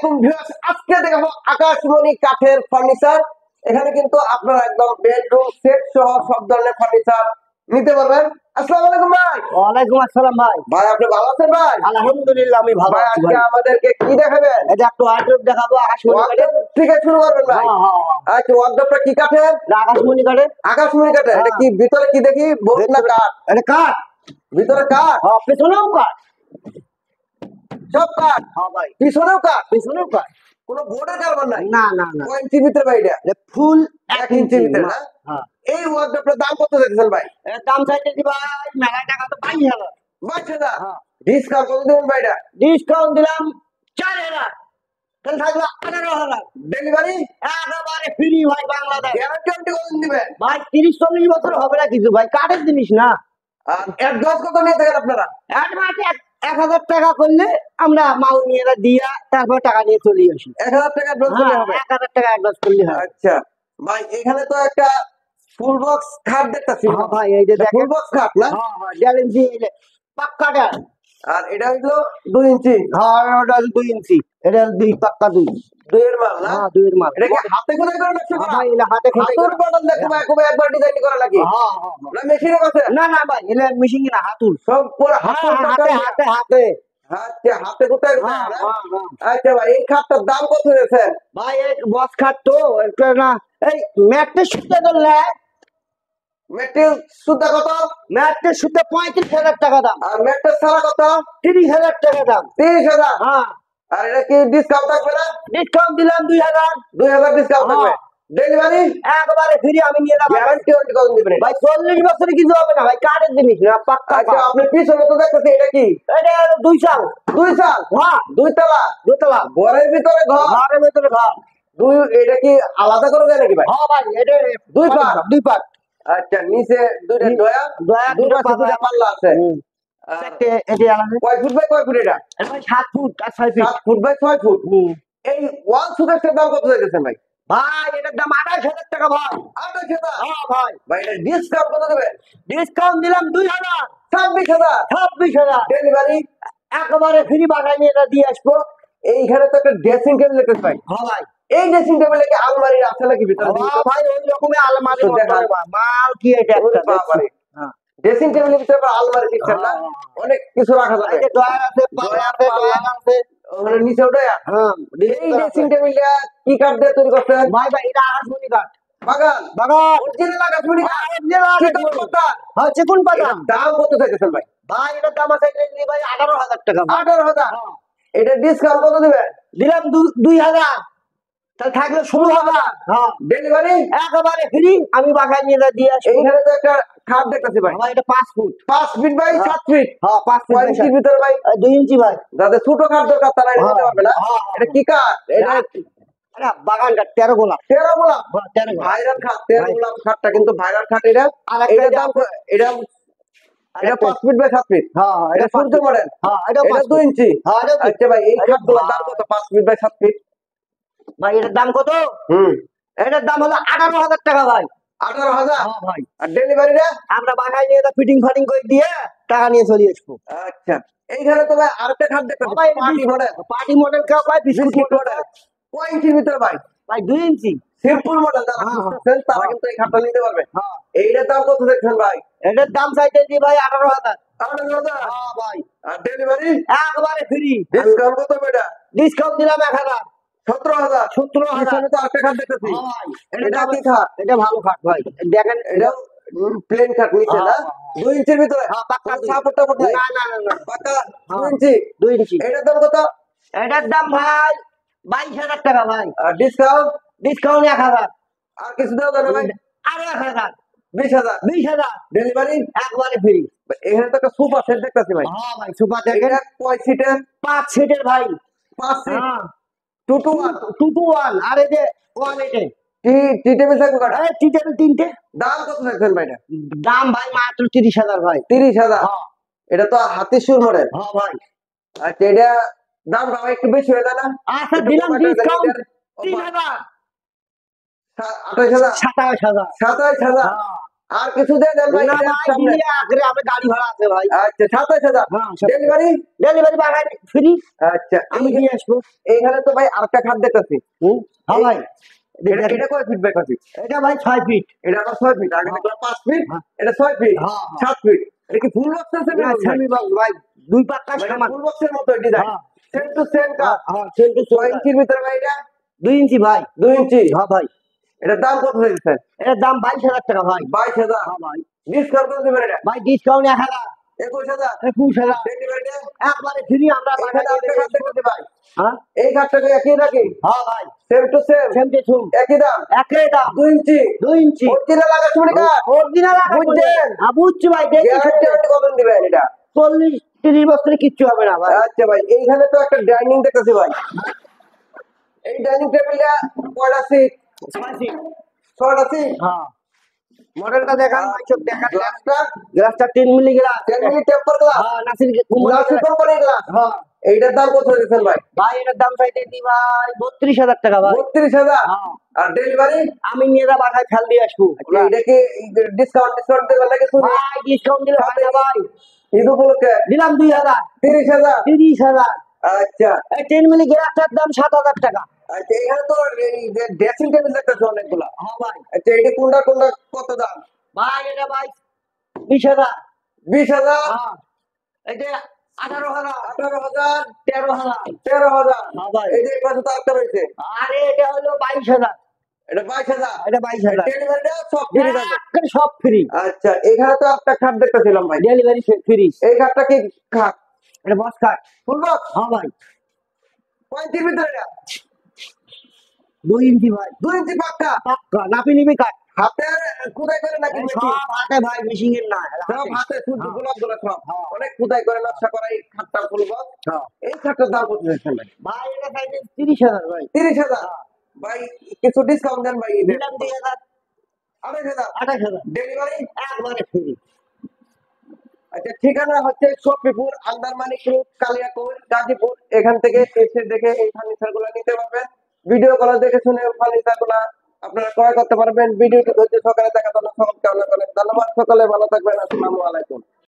আলাইকুম ভিউয়ার্স, আজকে দেখাবো আকাশমণি কাঠের ফার্নিচার। এখানে কিন্তু আপনারা একদম বেডরুম সেট সহ সব ধরনের ফার্নিচার নিতে পারবেন। আসসালামু আলাইকুম ভাই। ওয়ালাইকুম আসসালাম ভাই। ভাই আপনি ভালো আছেন ভাই? আলহামদুলিল্লাহ আমি ভালো ভাই আছি আজকে ভাই। আমাদেরকে কি দেখাবেন? এটা একটু ওয়ার্ডরোব দেখাবো আকাশমণি কাঠের। ঠিক আছে, শুরু করবেন ভাই। আচ্ছা, ওয়ার্ডরোবটা কি কাঠের? আকাশমণি কাঠের। আকাশমণি কাঠের। এটা কি ভিতরে কি দেখি, বোর্ড না কাঠ? এটা কাঠ। ভিতরে কাঠ, পেছনেও কাঠ। সব কাঠ। হ্যাঁ ভাই, পিছনেও কাঠ, পেছনেও কাঠ। কোনো বোর্ডের কারবার নাই? না না না, কয় ইঞ্চি ভিতরে ভাই এটা? ফুল 1 ইঞ্চি ভিতরে না? হ্যাঁ। এই ওয়ার্ডরোবটার দাম কত দেখছেন ভাই? এর দাম চাইতে কি ভাই? মেলায় টাকা তো 22,000। 22,000। হ্যাঁ। ডিসকাউন্ট কত দেবেন ভাই এটা? ডিসকাউন্ট দিলাম 4,000। তাহলে থাকলো 18,000। ডেলিভারি একেবারে ফ্রি ভাই, বাংলাদেশ। গ্যারান্টি কত দিবেন? ভাই 30-40 বছর হবে না কিছু ভাই, কাঠের জিনিস না। আর অ্যাডভান্স কত নিয়ে থাকেন আপনারা? অ্যাডভান্স 1,000 টাকা করলে আমরা মাল নিয়ে দিয়া তারপর টাকা নিয়ে চলে আসি। 1,000 টাকা অ্যাডভান্স করলে হবে? 1,000 টাকা অ্যাডভান্স করলে হয়। আচ্ছা ভাই, এখানে তো একটা ফুল বক্স খাট দেখতাছি। হ্যাঁ ভাই, এই যে দেখেন ফুল বক্স খাট না? হ্যাঁ হ্যাঁ, 1.5 ইঞ্চি পাক্কাটা। আর এটা হইলো 2 ইঞ্চি। হ্যাঁ, ওটা 2 ইঞ্চি। এটা 2 পাক্কা 2। 2 এর মাল না? হ্যাঁ, 2 এর মাল। এটা কি হাতে খোদাই করে নকশা করা? ভাই এটা হাতে খোদাই হাতুর বাটন দেখো ভাই, খুব একবার ডিজাইন করা লাগে। হ্যাঁ হ্যাঁ। না মেশিনে আছে? না না ভাই, এটা মেশিন না, হাতুর। সব পুরো হাতুর হাতে হাতে হাতে। আচ্ছা, হাতে কোথায় হ্যাঁ কোথায় না? হ্যাঁ হ্যাঁ। আচ্ছা ভাই, এই খাটটার দাম কত হয়েছে? ভাই এই বস খাট তো একটা না, এই ম্যাটে সুতে ধরলে মেটেরিয়াল সুদা কত? ম্যাটে সুতে 35,000 টাকা দাম। আর মেটেরিয়াল ছাড়া কত? 30,000 টাকা দাম। 30,000। হ্যাঁ, আর এটা কি ডিসকাউন্ট থাকবে না? ডিসকাউন্ট দিলাম 2,000। 2,000 ডিসকাউন্ট থাকবে। ডেলিভারি একবারে ফ্রি আমি নিয়ে যাবো। গ্যারান্টি কত দিবেন? ভাই 40 বছরে কিছু হবে না ভাই, কাঠের জিনিস না, পাক্কা আচ্ছা, কাঠ। আপনি পিছনে তো দেখতেছি, এটা কি? এটা 2 সাল। 2 সাল? হ্যাঁ, 2 তলা? 2 তলা। ঘরের ভিতরে ঘর? ঘরের ভিতরে ঘর। এটা কি আলাদা করে দেয় নাকি ভাই? হ্যাঁ ভাই, এটা 2 পাট? 2 পাট। আচ্ছা, নিচে দুইটা দয়া, দয়া, দুই দুটো পাশে দুইটা পাল্লা আছে। আর এটা আলাদা। কয় ফুট বাই কয় ফুট এটা? এটা ভাই 7 ফুট আর 6 ফিট। 7 foot by 6 foot. এই ওয়াল সুকেসের দাম কত দেখেছেন ভাই? ভাই এটার দাম 28,000 টাকা ভাই। 28,000? হ্যাঁ ভাই, ভাই এটা ডিসকাউন্ট কত দেবেন? ডিসকাউন্ট দিলাম 2,000। 26,000। 26,000। ডেলিভারি একবারে ফ্রি বাগানে এটা দিয়ে আসবো। এইখানে তো একটা ড্রেসিং টেবিল দেখতে পাই। হ্যাঁ ভাই। এই ড্রেসিং টেবিলে কি আলমারি আছে নাকি ভিতরে? হ্যাঁ ভাই, ওই রকমের আলমারি তো মতো দেখা- ভাই। মাল কি এটা ওরে একটা বাবারে। হ্যাঁ। ড্রেসিং টেবিলের ভিতরে আবার আলমারি সিস্টেম না? হ্যাঁ। অনেক কিছু রাখা যাবে। এই যে ডয়ার আছে, পাল্লা আছে, ডয়ার আছে। ওখানে নিচে ওটা হ্যাঁ, এই ড্রেসিং টেবিলটা কি কাঠ দিয়ে তৈরি করছেন? ভাই ভাই এটা আকাশমণি কাঠ। বাগান বাগান। অরিজিনাল আকাশমণি কাঠ? original কি আকাশমণি। কাঠ কথা? হ্যাঁ, চিকুন পাতা। এটার দাম কত চাইতেছেন ভাই? ভাই এটার দাম আছে ভাই 18,000 টাকা ভাই। 18,000। হ্যাঁ। এটা ডিসকাউন্ট কত দিবেন? দিলাম 2,000। তাহলে থাকলে 16,000। হ্যাঁ, ডেলিভারি একেবারে ফ্রি আমি বাগান নিয়ে দিয়ে আসবো। এইখানে তো একটা খাট দেখতেছি ভাই, ভাই এটা 5 ফুট। 5 feet by 7 fit. হ্যাঁ, 5 ফুট কয় ইঞ্চির ভিতরে ভাই? 2 ইঞ্চি ভাই। যাদের ছোট খাট দরকার তারা এটা নিতে পারবে না? হ্যাঁ। এটা কি কাঠ? এটা আরে বাগানটা 13 গোলাপ। 13 গোলাপ। 13 গোলাপ। ভাইরাল খাট, 13 গোলাপ খাটটা কিন্তু ভাইরাল খাট। এটা আর একটা এটার দাম এটা এটা 5 ফিট বাই 7 ফিট। হ্যাঁ এটা সূর্য মডেল। হ্যাঁ, এটা এটা 2 ইঞ্চি। হ্যাঁ, এটা আচ্ছা ভাই, এই এটা খাটগুলোর দাম কত? 5 ফিট বাই 7 ফিট। ভাই এটার দাম কত? হুম, এটার দাম হলো 18,000 টাকা ভাই। 18,000। হ্যাঁ ভাই, আর ডেলিভারিটা? আমরা বাগান নিয়ে ফিটিং ফাটিং করে দিয়ে টাকা নিয়ে চলে আসবো। আচ্ছা, এইখানে তো ভাই আরেকটা খাট দেখতেছি, ভাই পার্টি মডেল। পার্টি মডেল কেউ কয় বিস্কুট বিস্কুট মডেল। মডেল। কয় ইঞ্চির ভিতরে ভাই? ভাই 2 ইঞ্চি। সিম্পল মডেল যারা হ্যাঁ, খুঁজতেছেন তারা হ্যাঁ। কিন্তু এই খাটটা নিতে পারবে। হ্যাঁ, এইটার দাম কত দেখছেন ভাই? এটার দাম চাইতে ভাই 18,000। 18,000। হ্যাঁ ভাই, আর ডেলিভারি একবারে ফ্রি। ডিসকাউন্ট কত বেটা? ডিসকাউন্ট দিলাম 1,000। 17,000। 17,000। পিছনে তো আরেকটা খাট দেখতেছি। হ্যাঁ ভাই, এটা কি খাট? এটা ভালো খাট ভাই। দেখেন এটা প্লেন খাট নিচে না? হ্যাঁ, 2 ইঞ্চির ভিতরে? হ্যাঁ, পাক্কা কোনো ছাপড় টাপড় নাই? না না না না, পাক্কা 2 হ্যাঁ। ইঞ্চি। 2 ইঞ্চি। এটার দাম কত? এটার দাম ভাই 22,000 টাকা ভাই। আর ডিসকাউন্ট? ডিসকাউন্ট 1,000। আর কিছু দেওয়া যাবে ভাই? আরো 1,000। 20,000। 20,000। ডেলিভারি? একবারে ফ্রি। এখানে তো একটা সোফা সেট দেখতেছি ভাই। হ্যাঁ ভাই, সুপার দেখেন। এটা কয় সিটের? 5 সিটের ভাই। 5 সিট। হ্যাঁ, 2 to 1। 2 to 1। আর এই যে 1 এটে। টি টেবিল থাকবে কটা? এই টিটেল 3টে। দাম কত দেখছেন ভাই এটা? দাম ভাই মাত্র 30,000 ভাই। 30,000। হ্যাঁ এটা তো হাতির সুর মডেল। হ্যাঁ ভাই। আচ্ছা, এটা দাম ভাই একটু বেশি হয়ে যায় না? আচ্ছা, একটু দিলাম কমাই দেন ডিসকাউন্ট এটার। 3,000। 28,000। 27,000। 27,000। হ্যাঁ। আর কিছু দিয়ে দেন ভাই না ঈদের ভাই সামনে। দিলে আখরে আমার গাড়ি ভাড়া আছে ভাই। আচ্ছা 27,000 হ্যাঁ, ডেলিভারি। ডেলিভারি বাগান ফ্রি, আচ্ছা আমি দিয়ে আসবো। এইখানে তো ভাই আরেকটা খাট দেখতেছি। হ্যাঁ ভাই, এটা কয় ফিট বাই কয় ফিট? এটা ভাই 6 ফিট। এটা আবার 6 ফিট, আগে দেখলাম 5 ফিট, হ্যাঁ। এটা 6 ফিট, হ্যাঁ, হ্যাঁ। 7 ফিট। এটা কি ফুল বক্স আছে না সেমি বক্স ভাই, 2 পাক্কা সমান। ফুল বক্সের মতো ডিজাইন, হ্যাঁ। Same to same cut. হ্যাঁ সেন্টু 6 ইঞ্চির ভিতরে ভাই এটা 2 ইঞ্চি ভাই। 2 ইঞ্চি। হ্যাঁ ভাই, এটার দাম কত দিচ্ছেন? এর দাম 22,000 টাকা ভাই। 22,000। হ্যাঁ ভাই, ডিসকাউন্ট করে দিবেন এটা? ভাই ডিসকাউন্ট 1000, 21,000। 21,000 ডেলিভারি একবারে ফ্রি আমরা এখানে বাগান আপনি দিয়ে কাট দেখতে ভাই। হ্যাঁ এই কাটটা কি একই নাকি? হ্যাঁ ভাই, same to same, same to same, একই দাম, একই দাম, 2 ইঞ্চি। 2 ইঞ্চি অরিজিনাল আকাশ মনি কাট। অরিজিনাল আকাশ মণি। বুঝছেন? বুঝছি ভাই, দেখি গ্যারান্টি আপনি কত দিবেন এটা? 40-30 বছরে কিচ্ছু হবে না ভাই। আচ্ছা ভাই, এইখানে তো একটা ডাইনিং দেখতেছি ভাই। এই ডাইনিং টেবিলটা কয়টা সিট? 6 ফিট। 6টা সিট। হ্যাঁ, মডেলটা দেখান ভাই, সব দেখান। গ্লাসটা গ্লাসটা 10 milli glass. 10 milli temper glass. হ্যাঁ, নাসির নাসির কোম্পানির গ্লাস। হ্যাঁ এইটার দাম কত দিচ্ছেন ভাই? ভাই, এটার দাম চাইতেছি ভাই 32,000 টাকা ভাই। 32,000। হ্যাঁ, আর ডেলিভারি আমি নিয়ে যা বাসায় ফেল দিয়ে আসবো। এটা কি ডিসকাউন্ট দেবেন নাকি শুনি? ভাই ডিসকাউন্ট দিলে হয় না ভাই, ঈদ উপলক্ষে দিলাম 2,000, 30,000। 30,000। আচ্ছা এই 10 মিলি গ্লাসটার দাম 7,000 টাকা। আচ্ছা, এখানে তো এই যে ড্রেসিং টেবিল দেখতেছি অনেকগুলা। হ্যাঁ ভাই, আচ্ছা, এটা কোনটা কোনটা কত দাম? ভাই এটা ভাই 20,000। 20,000, হ্যাঁ, এই যে 18,000, 18,000, 13,000। 13,000। হ্যাঁ ভাই, এই যে এই পাশে তো একটা রয়েছে, আরে এটা হলো 22,000। এটা 22,000। এটা 22,000 ডেলিভারিটা সব ফ্রি থাকে। একবারে সব ফ্রি, আচ্ছা, এখানে তো একটা খাট দেখতেছিলাম ভাই। Delivery free. এই খাটটা কি খাট? এটা বক্স কাট। Full box? হ্যাঁ ভাই, 5 ইঞ্চির ভিতরে এটা? 2 ইঞ্চি ভাই, 2 ইঞ্চি পাক্কা? পাক্কা নাপি নিবি কাট। হাতে খুদাই করে নাকি এই মেশিন? সব হাতে ভাই, মেশিং এর না, এটা সব হাতে। হাতে শুধু হ্যাঁ। গোলাপ গোলাপ সব হ্যাঁ। অনেক খুদাই করে নকশা করা এই খাটটা ফুল বক্স। হ্যাঁ। এই খাটটার দাম কত দিচ্ছেন ভাই? ভাই এটা চাইতে 30,000 ভাই। 30,000। ভাই কিছু ডিসকাউন্ট দেন ভাই। দিলাম 2,000, 28,000। 28,000 ডেলিভারি একবারে ফ্রি। আচ্ছা, ঠিকানা হচ্ছে শফিপুর, আন্দারমানিক রোড, কালিয়াকৈর, গাজীপুর। এখান থেকে এসে দেখে এই ফার্নিচার গুলো নিতে পারবেন। ভিডিও কল দেখে শুনে ফার্নিচার গুলা আপনারা ক্রয় করতে পারবেন। ভিডিওটি ধৈর্য সহকারে দেখার জন্য সকলকে অনেক অনেক ধন্যবাদ। সকলে ভালো থাকবেন। আসসালামু আলাইকুম।